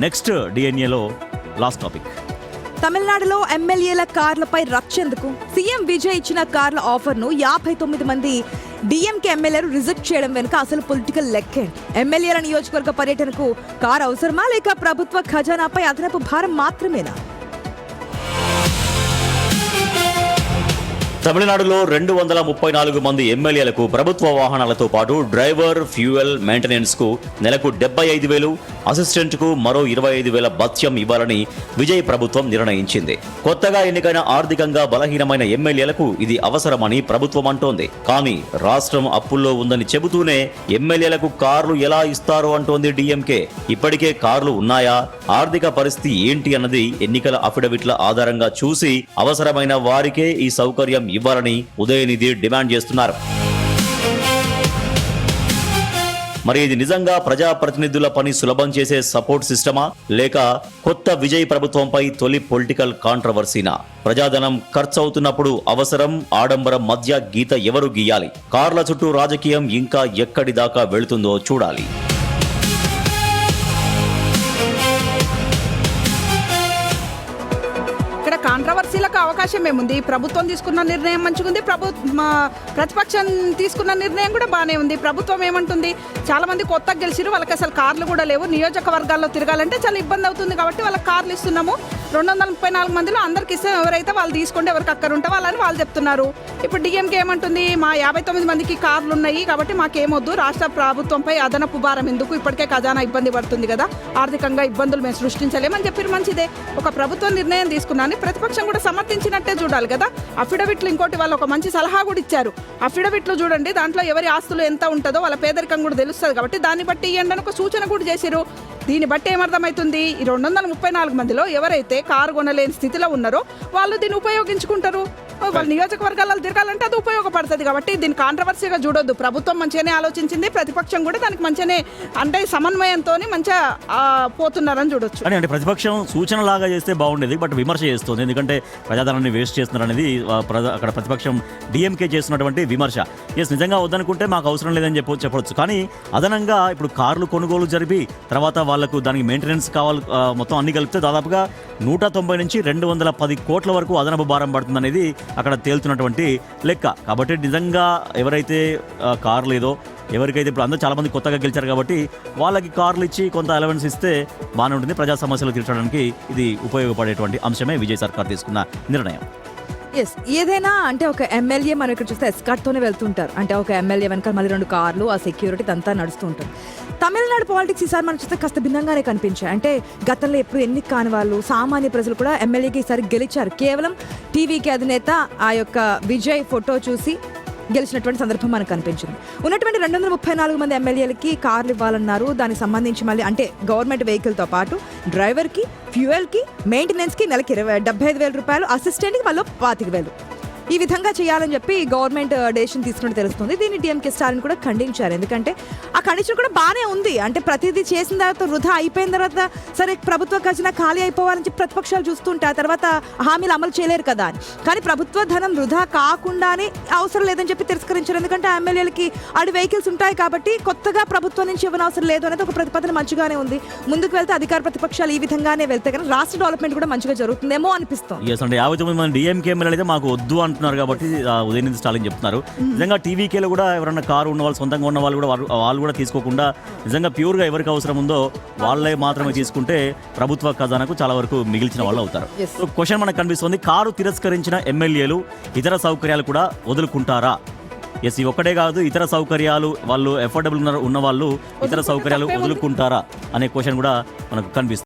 Next డిఎన్ఏలో last topic. తమిళనాడులో ఎమ్మెల్యేల కార్లపై రచ్చెందుకు? CM Vijay ఇచ్చిన కార్ల ఆఫర్ను 59 మంది డిఎంకే ఎమ్మెల్యేలు రిజెక్ట్ చేయడం వెనుక అసలు పొలిటికల్ లెక్కేంటి? ఎమ్మెల్యేల నియోజకవర్గ పర్యటనకు కారు అవసరమా, లేక ప్రభుత్వ ఖజానాపై అదనపు భారం మాత్రమేనా? తమిళనాడులో 234 మంది ఎమ్మెల్యేలకు ప్రభుత్వ వాహనాలతో పాటు డ్రైవర్, ఫ్యూయల్, మెయింటెనెన్స్ కు నెలకు 75,000, అసిస్టెంట్ కు మరో 25,000 భత్యం ఇవ్వాలని విజయ్ ప్రభుత్వం నిర్ణయించింది. కొత్తగా ఎన్నికైన ఆర్థికంగా బలహీనమైన ఎమ్మెల్యేలకు ఇది అవసరమని ప్రభుత్వం అంటోంది. కానీ రాష్ట్రం అప్పుల్లో ఉందని చెబుతూనే ఎమ్మెల్యేలకు కార్లు ఎలా ఇస్తారు అంటోంది డిఎంకే. ఇప్పటికే కార్లు ఉన్నాయా, ఆర్థిక పరిస్థితి ఏంటి అన్నది ఎన్నికల అఫిడవిట్ల ఆధారంగా చూసి అవసరమైన వారికే ఈ సౌకర్యం ఇవ్వాలని ఉదయనిధి డిమాండ్ చేస్తున్నారు. మరి ఇది నిజంగా ప్రజాప్రతినిధుల పని సులభం చేసే సపోర్ట్ సిస్టమా, లేక కొత్త విజయ్ ప్రభుత్వంపై తొలి పొలిటికల్ కాంట్రవర్సీనా? ప్రజాధనం ఖర్చవుతున్నప్పుడు అవసరం, ఆడంబరం మధ్య గీత ఎవరు గీయాలి? కార్ల చుట్టూ రాజకీయం ఇంకా ఎక్కడి దాకా వెళుతుందో చూడాలి. కాంట్రవర్సీలకు అవకాశం ఏముంది? ప్రభుత్వం తీసుకున్న నిర్ణయం మంచిగుంది, ప్రతిపక్షం తీసుకున్న నిర్ణయం కూడా బాగానే ఉంది. ప్రభుత్వం ఏమంటుంది, చాలా మంది కొత్తగా గెలిచిరు, వాళ్ళకి అసలు కార్లు కూడా లేవు, నియోజకవర్గాల్లో తిరగాలంటే చాలా ఇబ్బంది అవుతుంది కాబట్టి వాళ్ళకి కార్లు ఇస్తున్నాము, 234 మందిలో అందరికి ఇస్తాం, ఎవరైతే వాళ్ళు తీసుకోండి, ఎవరికి అక్కడ ఉంటే వాళ్ళని వాళ్ళు చెప్తున్నారు. ఇప్పుడు డిఎంకే ఏమంటుంది, మా 59 మందికి కార్లు ఉన్నాయి కాబట్టి మాకేమొద్దు, రాష్ట్ర ప్రభుత్వంపై అదనపు భారం ఎందుకు, ఇప్పటికే ఖజానా ఇబ్బంది పడుతుంది కదా, ఆర్థికంగా ఇబ్బందులు మేము సృష్టించలేమని చెప్పి మంచిదే. ఒక ప్రభుత్వం నిర్ణయం తీసుకున్నాను, ప్రతిపక్షం కూడా సమర్థించినట్టే చూడాలి కదా. అఫిడవిట్లు ఇంకోటి వాళ్ళు ఒక మంచి సలహా కూడా ఇచ్చారు. అఫిడవిట్లు చూడండి, దాంట్లో ఎవరి ఆస్తులు ఎంత ఉంటుందో వాళ్ళ పేదరికం కూడా తెలుస్తుంది కాబట్టి దాన్ని బట్టి ఇవ్వండి అని ఒక సూచన కూడా చేశారు. దీన్ని బట్టి ఏమర్థమవుతుంది, ఈ 234 మందిలో ఎవరైతే కారు కొనలేని స్థితిలో ఉన్నారో వాళ్ళు దీన్ని ఉపయోగించుకుంటారు. వాళ్ళ నియోజకవర్గాల్లో తిరగాలంటే అది ఉపయోగపడుతుంది కాబట్టి దీన్ని కాంట్రవర్సీగా చూడొద్దు. ప్రభుత్వం మంచిగానే ఆలోచించింది, ప్రతిపక్షం కూడా దానికి మంచిగానే అంటే సమన్వయంతో మంచిగా పోతున్నారని చూడొచ్చు. అంటే ప్రతిపక్షం సూచన లాగా చేస్తే బాగుండేది, బట్ విమర్శ చేస్తుంది. ఎందుకంటే ప్రజాధనాన్ని వేస్ట్ చేస్తున్నారు అనేది అక్కడ ప్రతిపక్షం డిఎంకే చేస్తున్నటువంటి విమర్శ. నిజంగా వద్దనుకుంటే మాకు అవసరం లేదని చెప్పొచ్చు. కానీ అదనంగా ఇప్పుడు కార్లు కొనుగోలు జరిపి తర్వాత వాళ్ళకు దానికి మెయింటెనెన్స్ కావాలి, మొత్తం అన్ని కలిపితే దాదాపుగా 190 నుంచి 210 కోట్ల వరకు అదనపు భారం పడుతుంది అనేది అక్కడ తేలుతున్నటువంటి లెక్క. కాబట్టి నిజంగా ఎవరైతే కారు లేదో, ఎవరికైతే ఇప్పుడు అందరూ చాలా మంది కొత్తగా గెలిచారు కాబట్టి వాళ్ళకి కార్లు ఇచ్చి కొంత అలవెన్స్ ఇస్తే బాగానే ఉంటుంది. ప్రజా సమస్యలు తీర్చడానికి ఇది ఉపయోగపడేటువంటి అంశమే విజయ్ సర్కార్ తీసుకున్న నిర్ణయం. ఏదైనా అంటే ఒక ఎమ్మెల్యే మనం ఇక్కడ చూస్తే ఎస్కార్ట్తోనే వెళ్తుంటారు. అంటే ఒక ఎమ్మెల్యే వెనక మళ్ళీ 2 కార్లు, ఆ సెక్యూరిటీ అంతా నడుస్తూ ఉంటుంది. తమిళనాడు పాలిటిక్స్ ఈసారి మనం చూస్తే కాస్త భిన్నంగానే కనిపించాయి. అంటే గతంలో ఎప్పుడు ఎన్నిక కాని వాళ్ళు, సామాన్య ప్రజలు కూడా ఎమ్మెల్యేకి ఈసారి గెలిచారు. కేవలం టీవీకి అధినేత ఆ యొక్క విజయ్ ఫోటో చూసి గెలిచినటువంటి సందర్భం మనకు కనిపించింది. ఉన్నటువంటి 234 మంది ఎమ్మెల్యేలకి కార్లు ఇవ్వాలన్నారు. దానికి సంబంధించి మళ్ళీ అంటే గవర్నమెంట్ వెహికల్తో పాటు డ్రైవర్కి, ఫ్యూయల్కి, మెయింటెనెన్స్కి నెలకి 75,000 రూపాయలు, అసిస్టెంట్కి వాళ్ళు 25,000 ఈ విధంగా చేయాలని చెప్పి గవర్నమెంట్ డెసిషన్ తీసుకున్నట్టు తెలుస్తుంది. దీన్ని డిఎంకే స్టాలిన్ కూడా ఖండించారు. ఎందుకంటే ఆ ఖండించడం కూడా బాగానే ఉంది. అంటే ప్రతిదీ చేసిన తర్వాత వృధా అయిపోయిన తర్వాత సరే ప్రభుత్వ ఖజానా ఖాళీ అయిపోవాలని చెప్పి ప్రతిపక్షాలు చూస్తుంటే ఆ తర్వాత హామీలు అమలు చేయలేరు కదా అని. కానీ ప్రభుత్వ ధనం వృధా కాకుండానే అవసరం లేదని చెప్పి తిరస్కరించారు. ఎందుకంటే ఆ ఎమ్మెల్యేలకి ఆడి వెహికల్స్ ఉంటాయి కాబట్టి కొత్తగా ప్రభుత్వం నుంచి ఇవ్వనవసరం లేదు అనేది ఒక ప్రతిపాదన మంచిగానే ఉంది. ముందుకు వెళ్తే అధికార ప్రతిపక్షాలు ఈ విధంగానే వెళ్తే కానీ రాష్ట్ర డెవలప్మెంట్ కూడా మంచిగా జరుగుతుందేమో అనిపిస్తుంది. 59 మంది డిఎంకే ఎమ్మెల్యేలు అయితే మాకు వద్దు అంటున్నారు కాబట్టి ఉదయనిధి స్టాలిన్ చెప్తున్నారు. నిజంగా టీవీకేలో కూడా ఎవరైనా కారు ఉన్న వాళ్ళు, సొంతంగా ఉన్న వాళ్ళు కూడా తీసుకోకుండా నిజంగా ప్యూర్గా ఎవరికి అవసరం ఉందో వాళ్ళే మాత్రమే తీసుకుంటే ప్రభుత్వ ఖజానాకు చాలా వరకు మిగిల్చిన వాళ్ళు అవుతారు. క్వశ్చన్ మనకు కనిపిస్తుంది, కారు తిరస్కరించిన ఎమ్మెల్యేలు ఇతర సౌకర్యాలు కూడా వదులుకుంటారా? ఈ ఒక్కటే కాదు, ఇతర సౌకర్యాలు వాళ్ళు ఎఫోర్డబుల్ ఉన్న వాళ్ళు ఇతర సౌకర్యాలు వదులుకుంటారా అనే క్వశ్చన్ కూడా మనకు కనిపిస్తుంది.